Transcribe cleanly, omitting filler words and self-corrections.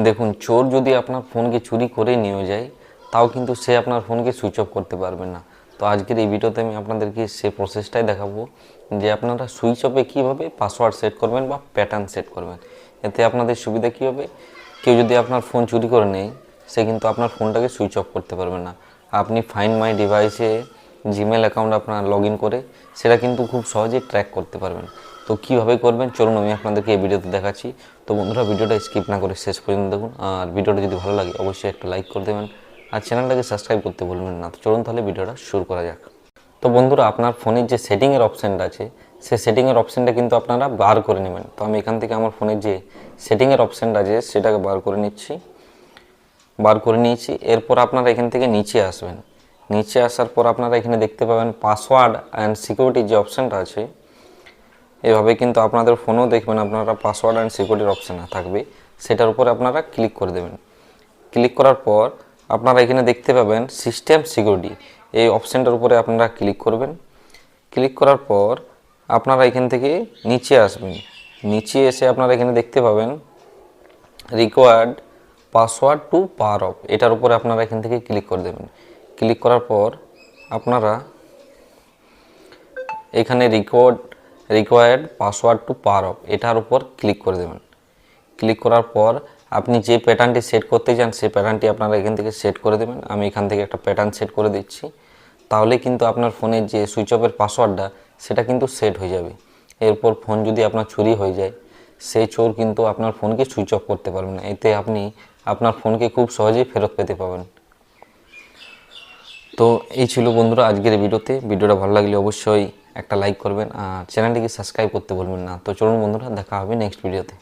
দেখুন, চোর যদি আপনার ফোনকে চুরি করে নিয়ে যায় তাও কিন্তু সে আপনার ফোনকে সুইচ অফ করতে পারবে না। তো আজকের এই ভিডিওতে আমি আপনাদেরকে সে প্রসেসটাই দেখাবো যে আপনারা সুইচ অফে কীভাবে পাসওয়ার্ড সেট করবেন বা প্যাটার্ন সেট করবেন। এতে আপনাদের সুবিধা কী হবে, কেউ যদি আপনার ফোন চুরি করে নেয় সে কিন্তু আপনার ফোনটাকে সুইচ অফ করতে পারবে না। আপনি ফাইন্ড মাই ডিভাইসে জিমেল অ্যাকাউন্ট আপনার লগ ইন করে সেটা কিন্তু খুব সহজেই ট্র্যাক করতে পারবেন। তো কীভাবে করবেন চলুন আমি আপনাদেরকে এই ভিডিওতে দেখাচ্ছি। তো বন্ধুরা, ভিডিওটা স্কিপ না করে শেষ পর্যন্ত দেখুন, আর ভিডিওটা যদি ভালো লাগে অবশ্যই একটা লাইক করে দেবেন আর চ্যানেলটাকে সাবস্ক্রাইব করতে ভুলবেন না। তো চলুন তাহলে ভিডিওটা শুরু করা যাক। তো বন্ধুরা, আপনার ফোনের যে সেটিংয়ের অপশানটা আছে সেই সেটিংয়ের অপশানটা কিন্তু আপনারা বার করে নেবেন। তো আমি এখান থেকে আমার ফোনের যে সেটিংয়ের অপশানটা আছে সেটাকে বার করে নিয়েছি। এরপর আপনারা এখান থেকে নিচে আসবেন। নিচে আসার পর আপনারা এখানে দেখতে পাবেন পাসওয়ার্ড অ্যান্ড সিকিউরিটি যে অপশানটা আছে, এভাবে কিন্তু আপনাদের ফোনেও দেখবেন আপনারা পাসওয়ার্ড অ্যান্ড সিকিউরিটির অপশান থাকবে, সেটার উপরে আপনারা ক্লিক করে দেবেন। ক্লিক করার পর আপনারা এখানে দেখতে পাবেন সিস্টেম সিকিউরিটি, এই অপশানটার উপরে আপনারা ক্লিক করবেন। ক্লিক করার পর আপনারা এখান থেকে নিচে আসবেন। নিচে এসে আপনারা এখানে দেখতে পাবেন required password to power off, এটার উপরে আপনারা এখান থেকে ক্লিক করে দেবেন। ক্লিক করার পর আপনারা এখানে required password to power off এটার উপর ক্লিক করে দেবেন। ক্লিক করার পর আপনি যে প্যাটার্নটি সেট করতে চান সেই প্যাটার্নটি আপনারা এখান থেকে সেট করে দেবেন। আমি এখান থেকে একটা প্যাটার্ন সেট করে দিচ্ছি, তাহলে কিন্তু আপনার ফোনের যে সুইচ অফের পাসওয়ার্ডটা সেটা কিন্তু সেট হয়ে যাবে। এরপর ফোন যদি আপনার চুরি হয়ে যায় সেই চোর কিন্তু আপনার ফোনকে সুইচ অফ করতে পারবে না। এতে আপনি আপনার ফোনকে খুব সহজেই ফেরত পেতে পাবেন। তো এই ছিল বন্ধুরা আজকের ভিডিওতে। ভিডিওটা ভালো লাগলে অবশ্যই একটা লাইক করবেন আর চ্যানেলটিকে সাবস্ক্রাইব করতে ভুলবেন না। তো চলুন বন্ধুরা, দেখা হবে নেক্সট ভিডিওতে।